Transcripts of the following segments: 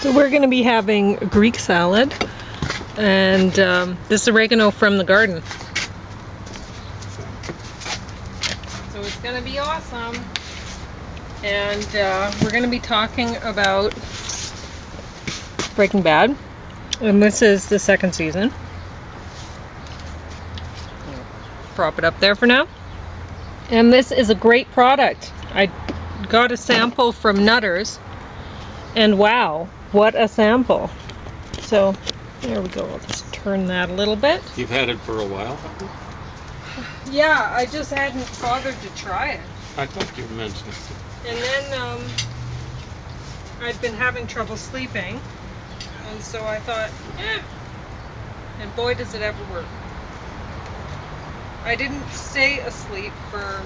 So we're going to be having a Greek salad, and this oregano from the garden. So it's going to be awesome. And we're going to be talking about Breaking Bad, and this is the second season. Prop it up there for now. And this is a great product. I got a sample from Nutters, and wow, what a sample. So there we go. I'll just turn that a little bit. You've had it for a while? Yeah, I just hadn't bothered to try it. I thought you mentioned it. And then I'd been having trouble sleeping, and so I thought, and boy does it ever work. I didn't stay asleep for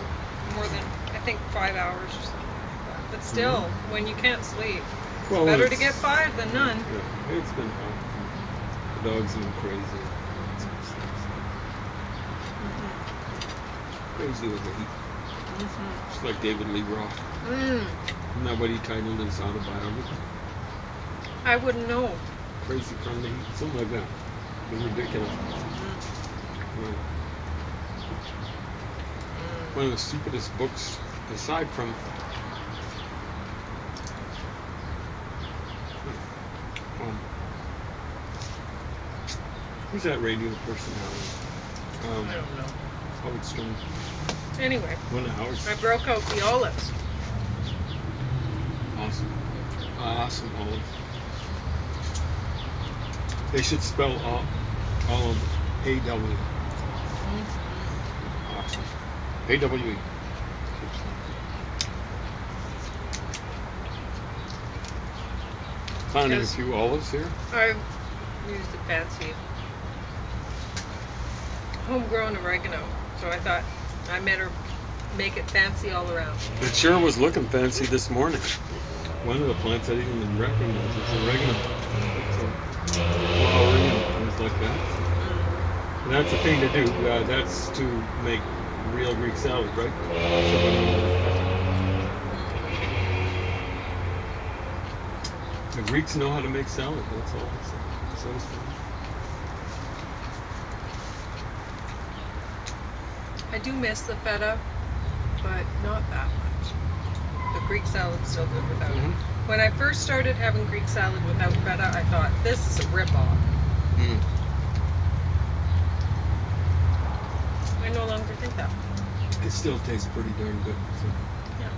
more than, I think, 5 hours or something like that. But still, when you can't sleep, it's better to get 5 than none. Yeah, it's been hot. The dogs have been crazy. Crazy with the heat. Just like David Lee Roth. Isn't that what he titled his autobiography? I wouldn't know. Crazy from the heat, something like that. It's ridiculous. Yeah. One of the stupidest books, aside from who's that radio personality? I don't know. Howard Stern. Anyway, I broke out the olives. Awesome. Awesome olives. They should spell olive A-W. Awesome. A-W-E. Finding a few olives here. I've used a fancy homegrown oregano, so I thought I better make it fancy all around. It sure was looking fancy this morning. One of the plants I didn't even recognize is oregano. It's flowering and things like that. And that's the thing to do. That's to make real Greek salad, right? The Greeks know how to make salad. That's all. So it's fun. I do miss the feta, but not that much. The Greek salad's still good without it. When I first started having Greek salad without feta, I thought, this is a rip-off. I no longer think that. It still tastes pretty darn good. So. Yeah.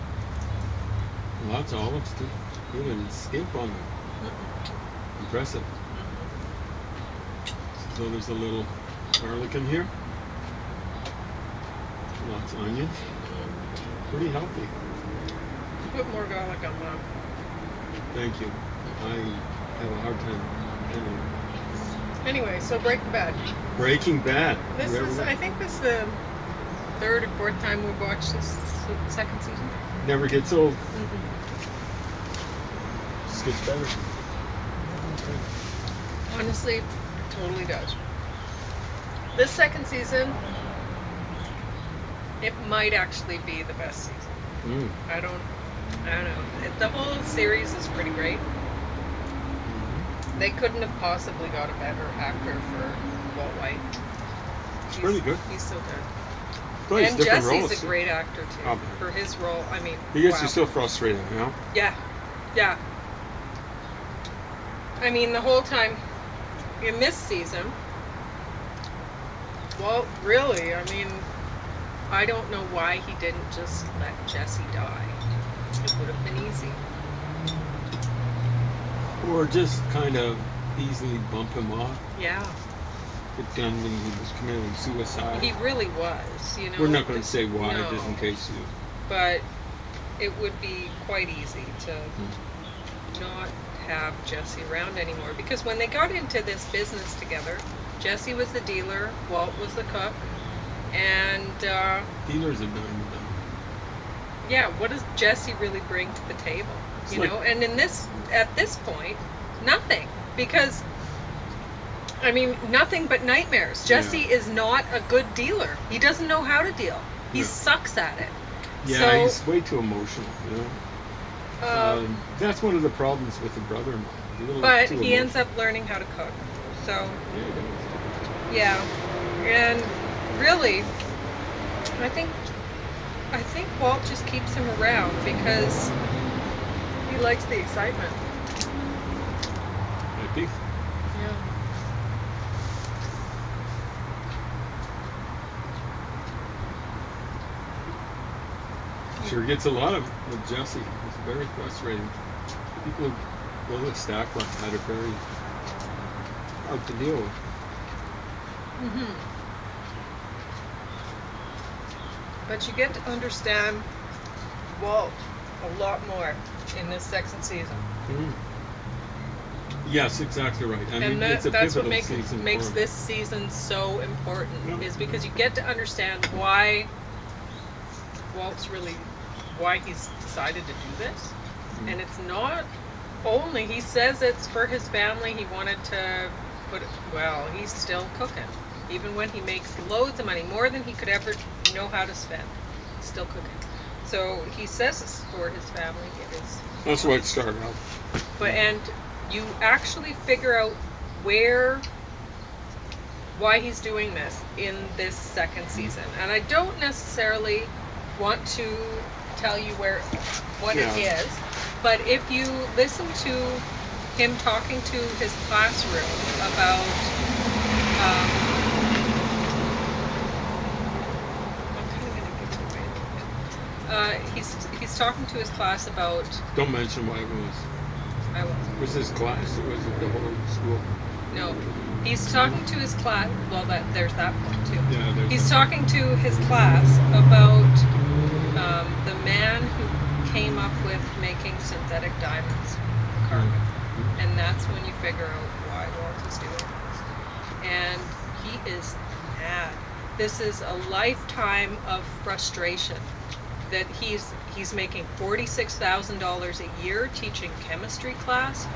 Lots of olives, too. You didn't skimp on them. Impressive. So there's a little garlic in here. Lots of onions. Pretty healthy. Put more garlic on that. Thank you. I have a hard time handling it. Anyway, so Breaking Bad. Breaking Bad. I think this is the 3rd or 4th time we've watched this second season. Never gets old. Just gets better. Honestly, it totally does. This second season, it might actually be the best season. I don't know. The whole series is pretty great. They couldn't have possibly got a better actor for Walt White. He's pretty good. He's so good. Plays and different Jesse's roles. a great actor too for his role. I mean, he gets you so frustrated, you know? Yeah, yeah. I mean, the whole time in this season, well, really, I mean, I don't know why he didn't just let Jesse die. It would have been easy. Or just kind of easily bump him off. Yeah. Pretending he was committing suicide. He really was, you know. We're not going to say why, just in case you... But it would be quite easy to not have Jesse around anymore. Because when they got into this business together, Jesse was the dealer, Walt was the cook, and... Dealers are done. Yeah, what does Jesse really bring to the table? You know, and at this point, nothing. Because, I mean, nothing but nightmares. Jesse is not a good dealer. He doesn't know how to deal. He sucks at it. Yeah, he's way too emotional, you know? That's one of the problems with the brother-in-law. A little But too he ends emotional. up learning how to cook. So, Yeah, he does. yeah. And really, I think Walt just keeps him around because he likes the excitement. I think. Yeah. Sure gets a lot of with Jesse. It's very frustrating. People who go to Stackland had it very hard to deal with. Hmm. But you get to understand Walt a lot more in this second season. Mm. Yes, exactly right. I mean, And it's a that's what pivotal season makes for him. this season so important, Yeah. is because you get to understand why why he's decided to do this. And it's not only, he says it's for his family, he wanted to he's still cooking. Even when he makes loads of money, more than he could ever know how to spend, he's still cooking. So he says it's for his family, it is. That's why it started out. And you actually figure out why he's doing this in this second season. And I don't necessarily want to tell you what it is, but if you listen to him talking to his classroom about I'm kind of going to give it away. He's talking to his class about. Don't mention why it was. I won't. It was his class. It was the whole school. No, he's talking to his class. Well, there's that point too. Yeah, he's talking to his class about the man who came up with making synthetic diamonds, carbon, and that's when you figure out why Walt is doing this. And he is mad. This is a lifetime of frustration. That he's making $46,000 a year teaching chemistry class,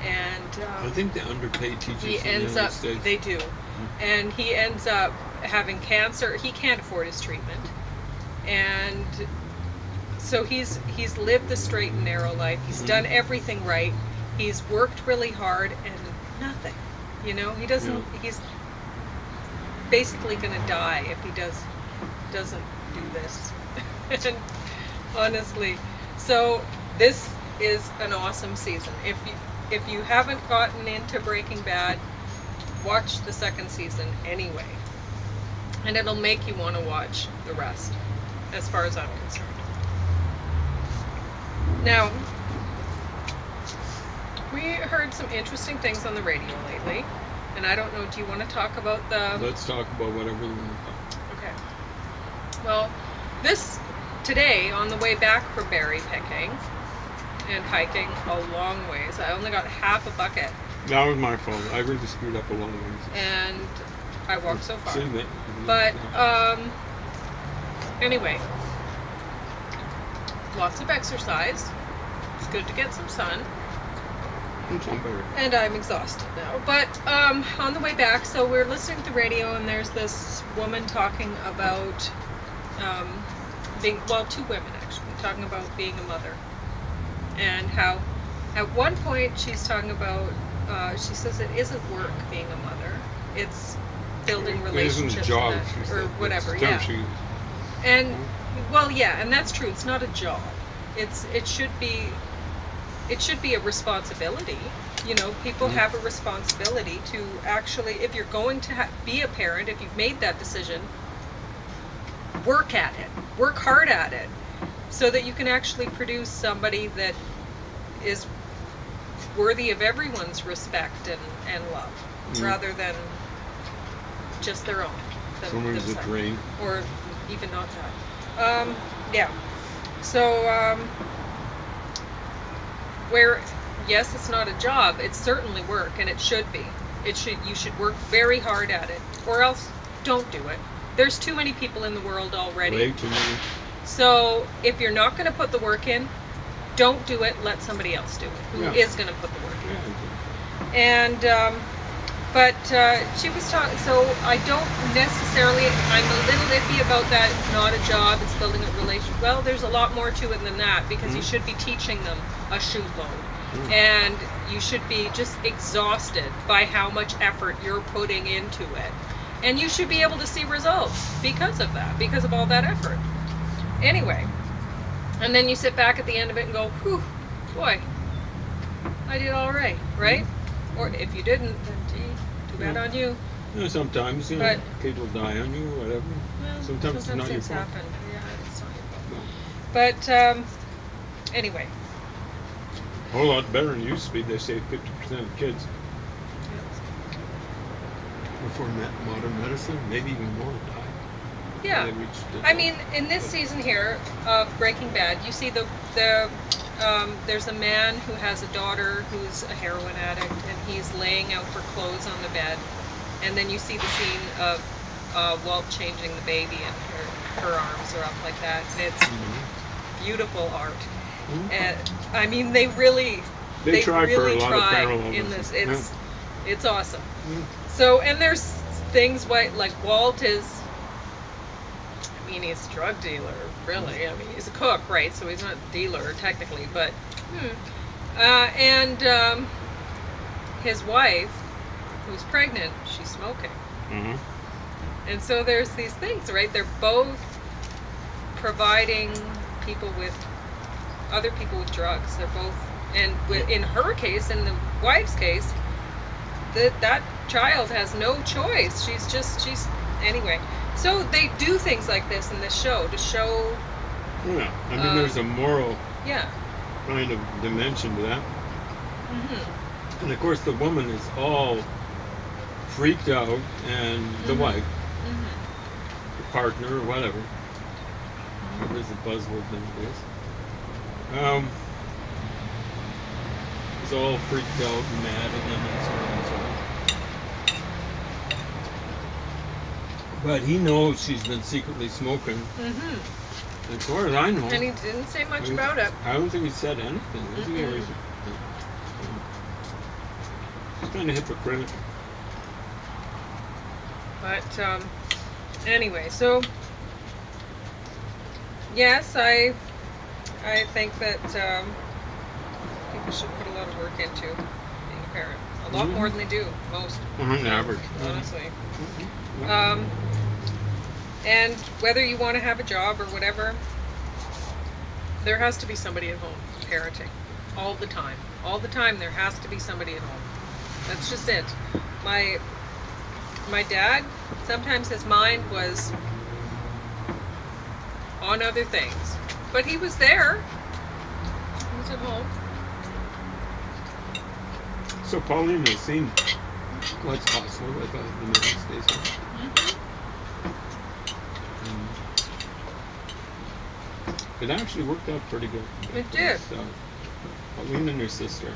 and I think the underpaid teachers he in the ends United up. States. They do, and he ends up having cancer. He can't afford his treatment, and so he's lived the straight and narrow life. He's done everything right. He's worked really hard, and nothing. You know, he doesn't. Yeah. He's basically going to die if he doesn't do this. And honestly, so this is an awesome season. If you haven't gotten into Breaking Bad, watch the second season anyway, and it'll make you want to watch the rest, as far as I'm concerned. Now, we heard some interesting things on the radio lately, and I don't know, do you want to talk about Let's talk about whatever you want to talk. Okay. Well, today, on the way back from berry picking and hiking a long ways, I only got half a bucket. That was my fault. I really screwed up a lot of things. And I walked so far. Seen that. But, anyway, lots of exercise. It's good to get some sun. And I'm exhausted now. But on the way back, so we're listening to the radio, and there's this woman talking about two women actually, talking about being a mother. And how at one point she's talking about, she says it isn't work being a mother. It's building relationships. It isn't a job, or whatever, it's yeah. And, well, yeah, and that's true. It's not a job. It should be a responsibility. You know, people have a responsibility to actually, if you're going to be a parent, if you've made that decision, work at it. Work hard at it, so that you can actually produce somebody that is worthy of everyone's respect and love, rather than just their own. Someone who's a drain. Or even not that. Yeah. So, where, yes, it's not a job, it's certainly work, and it should be. You should work very hard at it, or else don't do it. There's too many people in the world already. Way too many. So if you're not going to put the work in, don't do it. Let somebody else do it who is going to put the work in. Yeah. And But she was talking, so I don't necessarily, I'm a little iffy about that. It's not a job, it's building a relationship. Well, there's a lot more to it than that, because you should be teaching them a shoe load. And you should be just exhausted by how much effort you're putting into it. And you should be able to see results because of that, because of all that effort. Anyway, and then you sit back at the end of it and go, whew, boy, I did all right, right? Or if you didn't, then gee, too bad on you. You know, sometimes, you know, But- kids will die on you or whatever. Well, Sometimes it's not your things fault. happen. Yeah, it's not your fault. No. But anyway, A whole lot better than it used to be. They say 50% of kids before modern medicine, maybe even more, die. yeah. They reached I mean, in this season here of Breaking Bad, you see there's a man who has a daughter who's a heroin addict, and he's laying out for clothes on the bed, and then you see the scene of Walt changing the baby, and her arms are up like that, and it's beautiful art. And I mean, they really They tried for a really lot of try parallelism. in this. Yeah. It's awesome. Yeah. So, and there's things like Walt is, I mean, he's a drug dealer, really. I mean, he's a cook, right? So he's not a dealer technically, but and his wife, who's pregnant, she's smoking. And so there's these things, right? They're both providing other people with drugs. They're both, and in her case, in the wife's case, that child has no choice. She's anyway. So they do things like this in this show to show. Yeah, I mean, there's a moral Yeah. kind of dimension to that. And of course, the woman is all freaked out, and the wife, the partner, or whatever. Whatever is the buzzword nowadays. Is all freaked out and mad at him and so on and so on. But he knows she's been secretly smoking. As far as I know. And he didn't say much about it. I don't think he said anything. I think he's kind of hypocritical. But anyway, so yes, I think that people should put a lot of work into being a parent. A lot more than they do, most. On average. Honestly. And whether you want to have a job or whatever, there has to be somebody at home parenting all the time. All the time there has to be somebody at home. That's just it. My dad, sometimes his mind was on other things, but he was there. He was at home. So Pauline has seen what's possible with the United States. It actually worked out pretty good. It did. Pauline and her sister.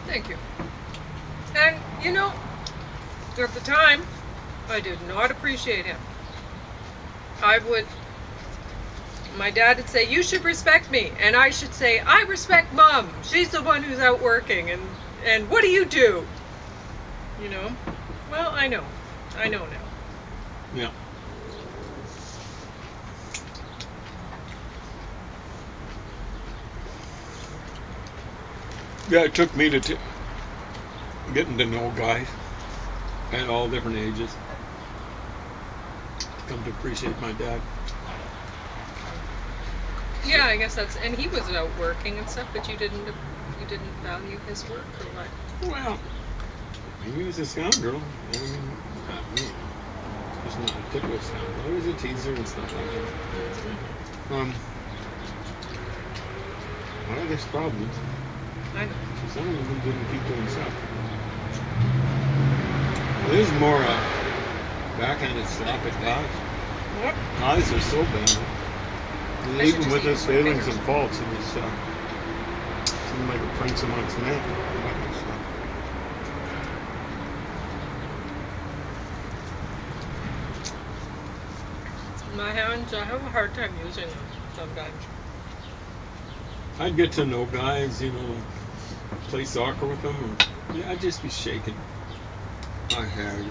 Thank you. And, you know, at the time, I did not appreciate him. My dad would say, you should respect me. And I should say, I respect Mom. She's the one who's out working. And what do you do? You know? Well, I know. I know now. Yeah. Yeah, it took me to getting to know guys at all different ages to come to appreciate my dad. Yeah, I guess that's, and he was out working and stuff, but you didn't value his work or what? Well, he was a scoundrel. I mean, he's not a typical scoundrel. He was a teaser and stuff like that. Well, there's problems. I know. Some of them didn't keep to himself. Well, there's more backhanded slap at guys. Yep. Guys are so bad. And I should even just with eat his my failings fingers. and faults, he was seemed like a prince amongst men. My hands, I have a hard time using them sometimes. I'd get to know guys, you know, play soccer with them, or I'd just be shaking. I had it.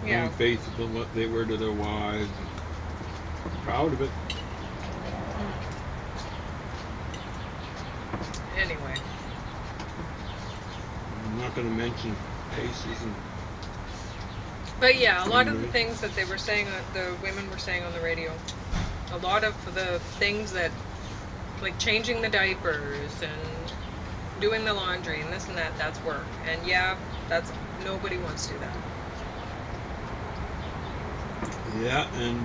Yeah. Unfaithful in what they were to their wives. Proud of it. Anyway. I'm not going to mention cases and. But yeah, a lot of the things that they were saying, the women were saying on the radio, a lot of the things that, like changing the diapers and doing the laundry and this and that, that's work. And yeah, nobody wants to do that. Yeah, and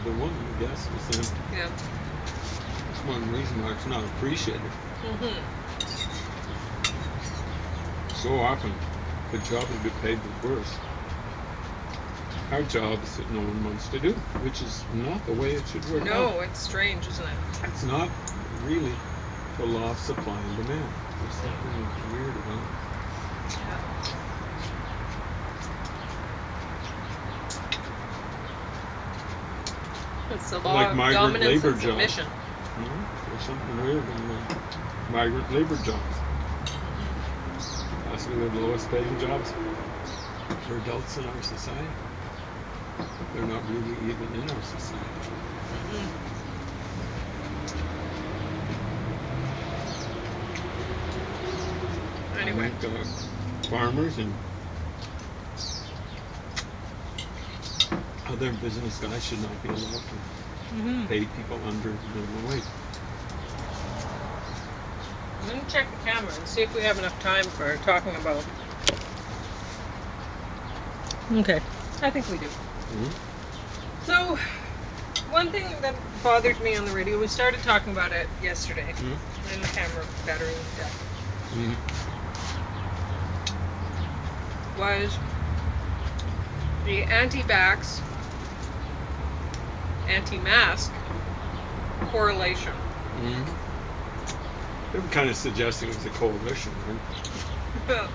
the woman, I guess, was saying. Yeah. That's one reason why it's not appreciated. Mm-hmm. So often, the jobs get paid the worst. Our jobs that no one wants to do, which is not the way it should work out. No, it's strange, isn't it? It's not really the law of supply and demand. There's something weird about it. It's the law Like of migrant dominance labor and submission. There's something weird in migrant labor jobs. Possibly the lowest paying jobs for adults in our society. They're not really even in our society. Anyway. I think, farmers and other business guys should not be allowed to pay people under the minimum wage. I'm going to check the camera and see if we have enough time for talking about. Okay, I think we do. So, one thing that bothered me on the radio, we started talking about it yesterday, and the camera battery was dead, was the anti-vax, anti-mask correlation. They were kind of suggesting it was a coalition, right?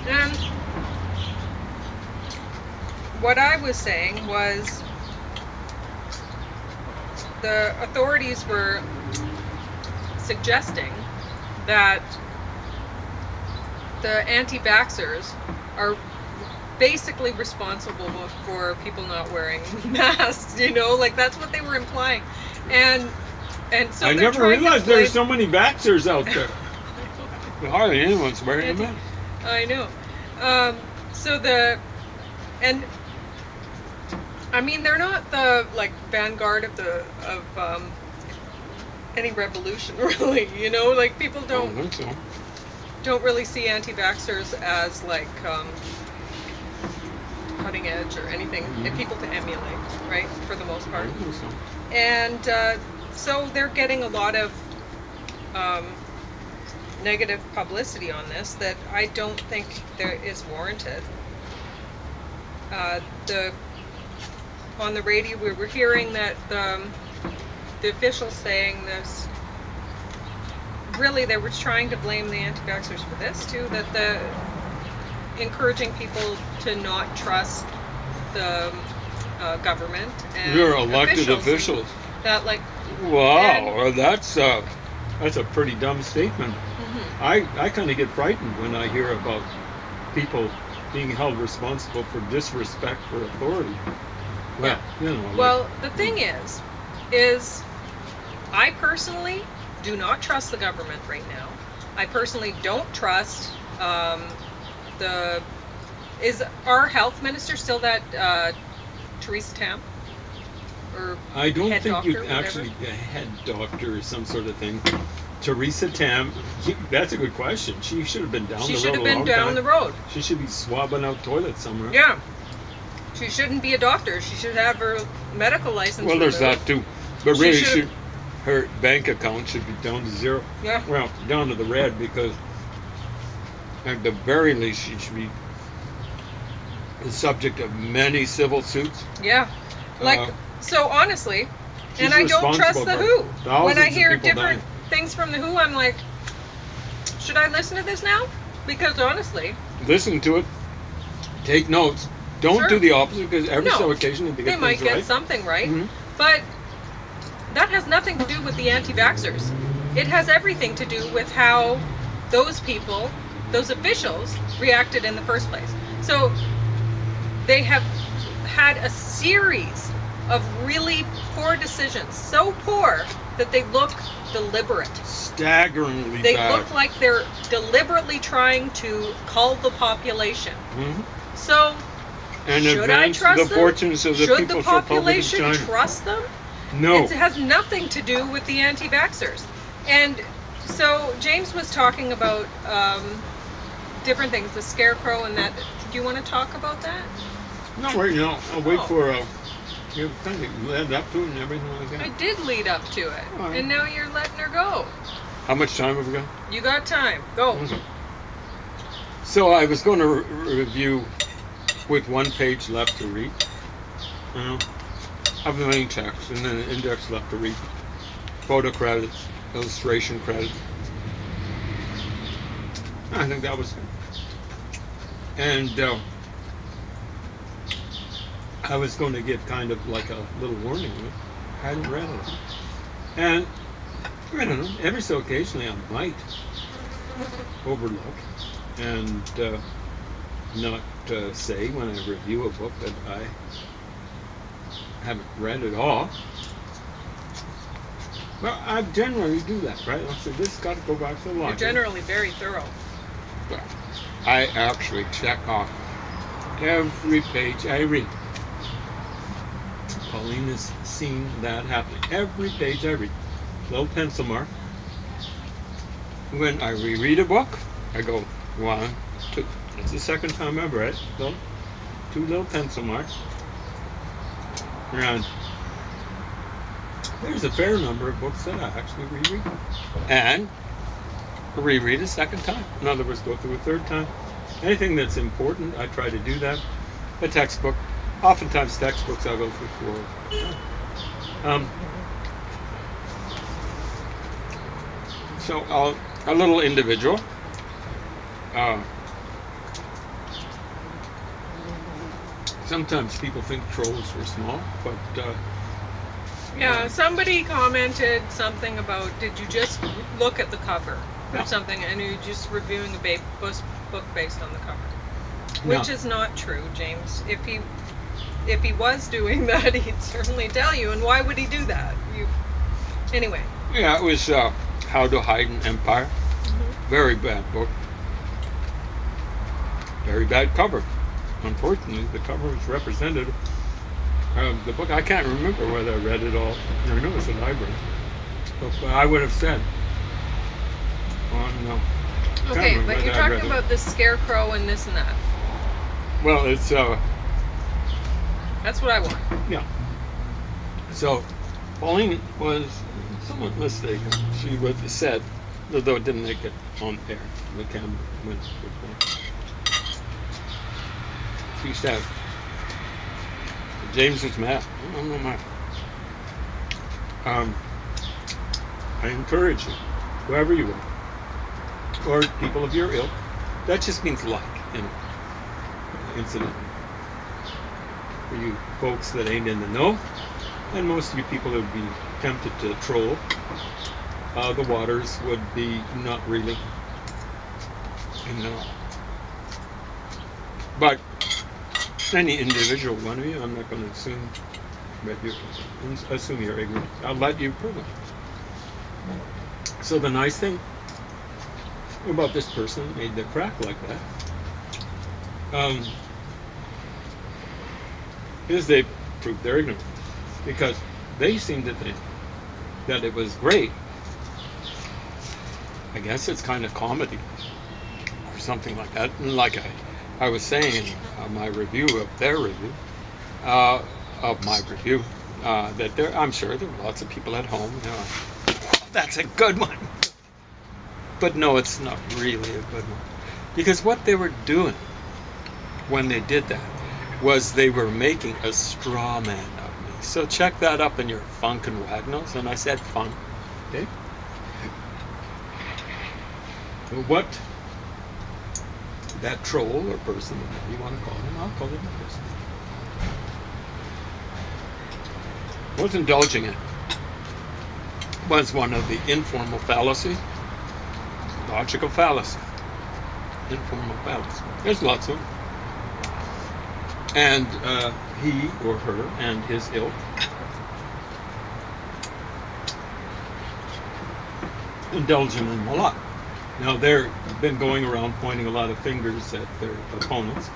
And what I was saying was the authorities were suggesting that the anti-vaxxers are basically responsible for people not wearing masks, like that's what they were implying. And so I never realized there's so many vaxxers out there. Hardly anyone's wearing a mask. I know. They're not the vanguard of any revolution, really. Like people don't really see anti-vaxxers as cutting edge or anything, and people to emulate, right? For the most part. And so they're getting a lot of negative publicity on this that I don't think there is warranted. On the radio we were hearing that the officials saying this, really they were trying to blame the anti-vaxxers for this too, that encouraging people to not trust the government and your elected officials. That wow, that's a pretty dumb statement. I kind of get frightened when I hear about people being held responsible for disrespect for authority. Well, well, the thing is I personally do not trust the government right now. I personally don't trust is our health minister still that Theresa Tam? Or I don't think you doctor, actually head doctor or some sort of thing. Theresa Tam, that's a good question. She should have been down the road. She should have been down the road. She should be swabbing out toilets somewhere. Yeah. She shouldn't be a doctor. She should have her medical license. Well, there's that too. But really, her bank account should be down to zero. Yeah. Well, down to the red, because at the very least she should be the subject of many civil suits. Yeah. So honestly, and I don't trust the WHO. When I hear different things from the WHO, I'm like, should I listen to this now? Because honestly, listen to it, take notes. Don't do the opposite, because every so occasionally they might get something right. But that has nothing to do with the anti-vaxxers. It has everything to do with how those people, those officials, reacted in the first place. So they have had a series of really poor decisions, so poor that they look deliberate. Staggeringly They bad. look like they're deliberately trying to cull the population. Mhm. So, And should I advance trust the them? fortunes of the Should People's the Republic of population China. trust them? No. It has nothing to do with the anti-vaxxers. And so James was talking about different things, the scarecrow and that. Do you want to talk about that? No, wait, no. I'll wait Oh. for you kind of led up to it and everything like that. I did lead up to it, All right. and now you're letting her go. How much time have we got? You got time. Go. Okay. So I was going to review with one page left to read. Of the main text, and then an index left to read. Photo credits, illustration credits. I think that was good. And I was going to give kind of like a little warning. I hadn't read it. And I don't know, every so occasionally I might overlook and not say when I review a book that I haven't read it all. Well, I generally do that, right? I'll say, this has got to go back to the library. You're generally very thorough. But I actually check off every page I read. Pauline has seen that happening. Every page I read. Little pencil mark. When I reread a book, I go 1, 2. That's the second time I've read it. So 2 little pencil marks. And there's a fair number of books that I actually reread. And reread a second time. In other words, go through a third time. Anything that's important, I try to do that. A textbook. Oftentimes textbooks I'll go through 4. So a little individual. Sometimes people think trolls were small, but Yeah, somebody commented something about, did you just look at the cover or No. something, and you're just reviewing a book based on the cover? No. Which is not true, James. If he was doing that, he'd certainly tell you. And why would he do that? Anyway. yeah, it was How to Hide an Empire. Very bad book. Very bad cover. Unfortunately, the cover was representative of the book. I can't remember whether I read it all. I know it's a library. But I would have said, oh no. Okay, but you're talking about the scarecrow and this and that. Well, it's That's what I want. yeah. So Pauline was somewhat mistaken. She would have said, although it didn't make it on air, the camera went before. She said, James is mad. I'm not mad. I encourage you, whoever you are, or people of your ilk, that just means like, incidentally. For you folks that ain't in the know, and most of you people that would be tempted to troll, the waters would be not really in the know. But any individual one of you, I'm not going to assume that you're ignorant. I'll let you prove it. So the nice thing about this person that made the crack like that is they proved their ignorance, because they seem to think that it was great. I guess it's kind of comedy or something like that. And like I was saying in my review of their review, of my review, that I'm sure there were lots of people at home. That's a good one. But no, it's not really a good one. Because what they were doing when they did that was they were making a straw man of me. So check that up in your funk and wagnalls. And I said funk. Okay? So what that troll or person, whatever you want to call him, I'll call him a person, was indulging in was one of the informal fallacy, logical fallacy, informal fallacy. There's lots of them. And he or her and his ilk indulging in a lot. Now they've been going around pointing a lot of fingers at their opponents,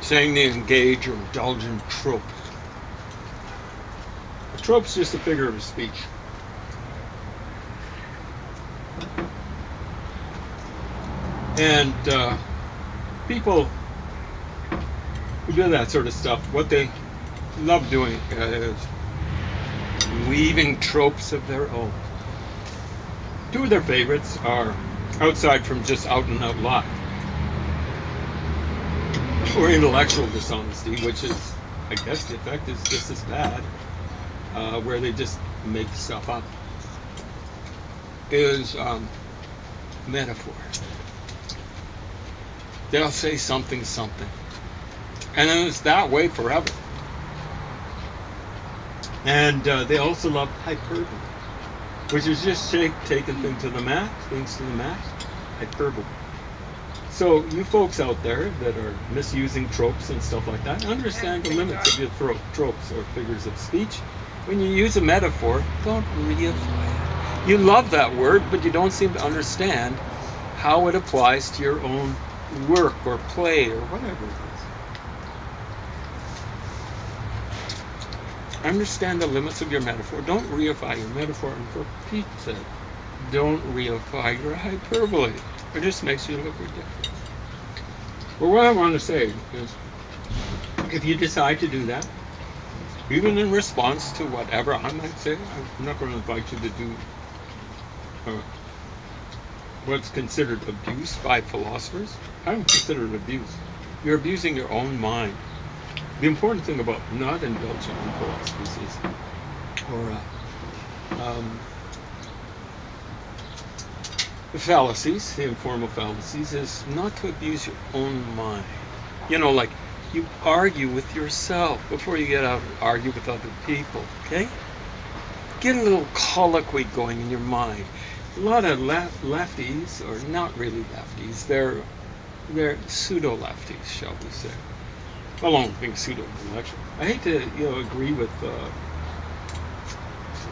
saying they engage or indulge in tropes. A trope's just a figure of speech. And people who do that sort of stuff, what they love doing is weaving tropes of their own. Two of their favorites are, outside from just out and out lie, or intellectual dishonesty, which is, I guess the effect is just as bad, where they just make stuff up, is metaphor. They'll say something, and then it's that way forever. And they also love hyperbole, which is just taking things to the max, hyperbole. So you folks out there that are misusing tropes and stuff like that, understand the limits of your tropes or figures of speech. When you use a metaphor, don't reify it. You love that word, but you don't seem to understand how it applies to your own work or play or whatever it is. Understand the limits of your metaphor. Don't reify your metaphor, and for Pete's sake, don't reify your hyperbole. It just makes you look ridiculous. Well, what I want to say is, if you decide to do that, even in response to whatever I might say, I'm not going to invite you to do what's considered abuse by philosophers. I don't consider it abuse. You're abusing your own mind. The important thing about not indulging in philosophies or the fallacies, the informal fallacies, is not to abuse your own mind. You know, like you argue with yourself before you get out and argue with other people, okay? Get a little colloquy going in your mind. A lot of lefties, or not really lefties, they're pseudo-lefties, shall we say. Along with being pseudo-intellectual. I hate to agree with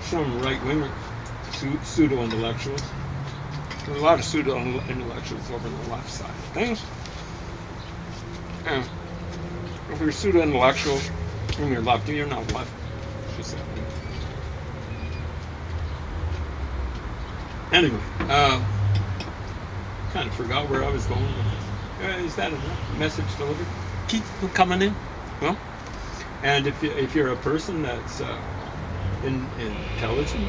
some right-winger pseudo-intellectuals. There's a lot of pseudo-intellectuals over on the left side of things. And if you're pseudo-intellectual and you're lefty, you're not left. Just that. Anyway, kind of forgot where I was going with this. Is that enough? Message delivered? Keep coming in. Well, and if you're a person that's intelligent,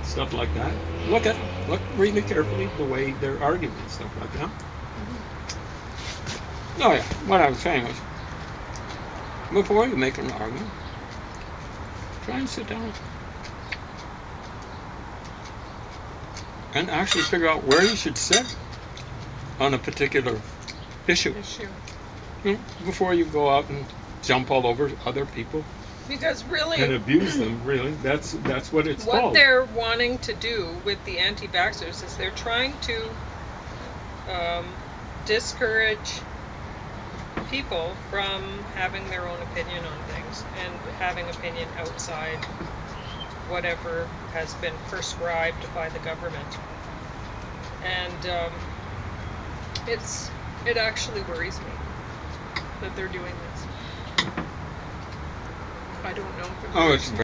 stuff like that, look really carefully the way they're arguing and stuff like that. Oh yeah, what I was saying was, before you make an argument, try and sit down and actually figure out where you should sit on a particular issue. Before you go out and jump all over other people. Because really, and abuse them, really. That's what it's called. What they're wanting to do with the anti-vaxxers is they're trying to discourage people from having their own opinion on things and having opinion outside whatever has been prescribed by the government. And it actually worries me that they're doing this. I don't know if it worries me.